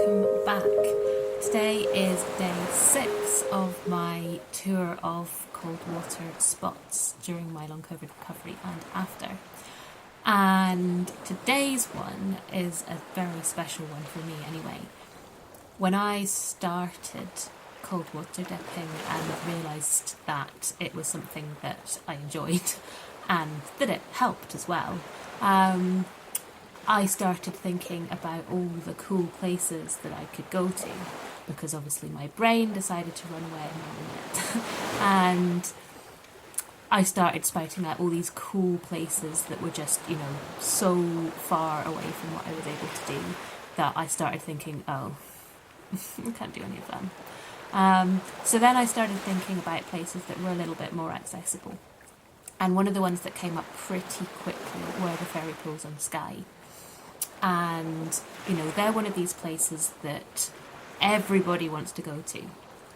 welcome back. Today is day 6 of my tour of cold water spots during my long COVID recovery and after. And today's one is a very special one for me anyway. When I started cold water dipping and realised that it was something that I enjoyed and that it helped as well, I started thinking about all the cool places that I could go to, because obviously my brain decided to run away in a minute. And I started spouting out all these cool places that were just, so far away from what I was able to do that I started thinking, oh, I can't do any of them. So then I started thinking about places that were a little bit more accessible. And one of the ones that came up pretty quickly were the ferry pools on Skye. And, they're one of these places that everybody wants to go to.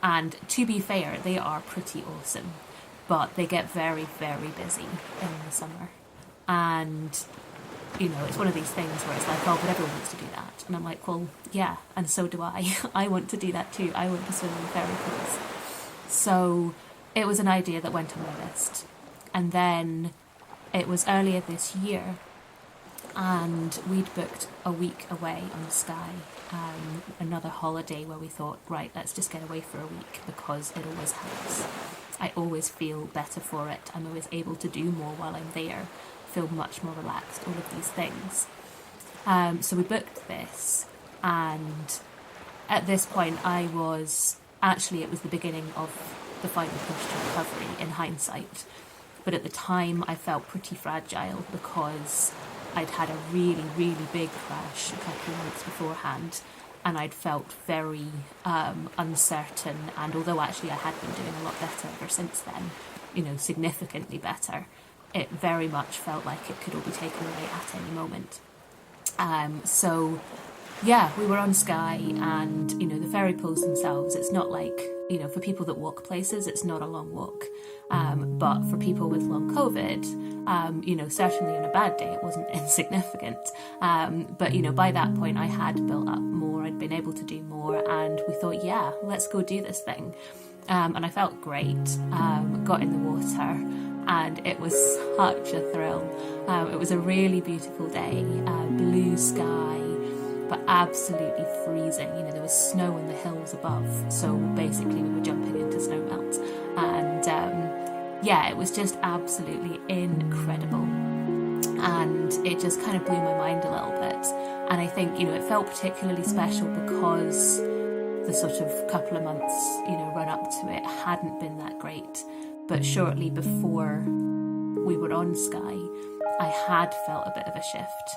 And to be fair, they are pretty awesome. But they get very, very busy in the summer. And, it's one of these things where it's like, oh, but everyone wants to do that. And I'm like, well, yeah, and so do I. I want to do that too. I want to swim in the ferry pools. So it was an idea that went on my list. And then it was earlier this year, and we'd booked a week away on the Skye, another holiday where we thought, right, let's just get away for a week, because it always helps. I always feel better for it. I'm always able to do more while I'm there, feel much more relaxed, all of these things. So we booked this, and at this point it was the beginning of the final push to recovery in hindsight. But at the time I felt pretty fragile because I'd had a really, really big crash a couple of months beforehand, and I'd felt very uncertain, and although actually I had been doing a lot better ever since then, significantly better, it very much felt like it could all be taken away at any moment. So yeah, we were on Skye, and the ferry pools themselves, it's not like, for people that walk places, it's not a long walk. But for people with long COVID, certainly on a bad day, it wasn't insignificant. But, by that point, I had built up more, I'd been able to do more, and we thought, yeah, let's go do this thing. And I felt great, got in the water, and it was such a thrill. It was a really beautiful day, blue sky, but absolutely freezing. There was snow on the hills above, so basically we were jumping into snow melt. And it was just absolutely incredible. And it just kind of blew my mind a little bit. And I think, it felt particularly special because the sort of couple of months, run up to it hadn't been that great. But shortly before we were on Skye, I had felt a bit of a shift.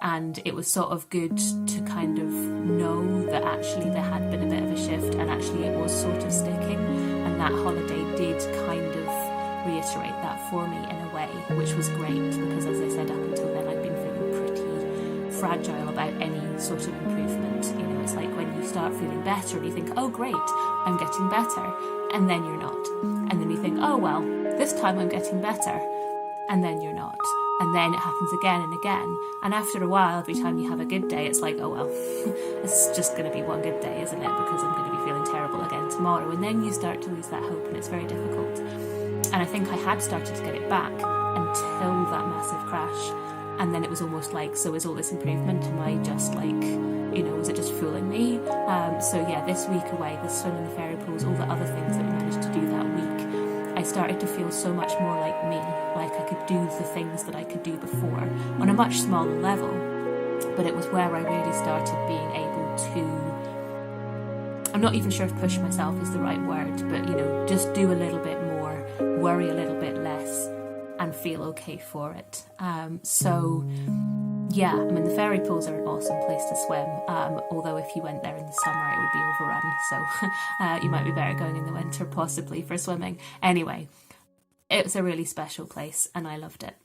And it was sort of good to kind of know that actually there had been a bit of a shift, and actually it was sort of sticking. And that holiday did kind of reiterate that for me in a way, which was great, because as I said, up until then I'd been feeling pretty fragile about any sort of improvement. It's like when you start feeling better and you think, oh great, I'm getting better, and then you're not. And then you think, oh well, this time I'm getting better, and then you're not. And then it happens again and again. And after a while, every time you have a good day, it's like, oh well, it's just going to be one good day, isn't it? Because I'm going to be feeling terrible again tomorrow. And then you start to lose that hope, and it's very difficult. And I think I had started to get it back until that massive crash. And then it was almost like, so is all this improvement? Am I just like, was it just fooling me? So yeah, this week away, the swim in the ferry pools, all the other things that we managed to do that week, I started to feel so much more like me, like I could do the things that I could do before on a much smaller level. But it was where I really started being able to, I'm not even sure if push myself is the right word, but just do a little bit more, worry a little bit less, and feel okay for it. So yeah, the ferry pools are an awesome place to swim, although if you went there in the summer it would be overrun, so you might be better going in the winter possibly for swimming. Anyway, it's a really special place and I loved it.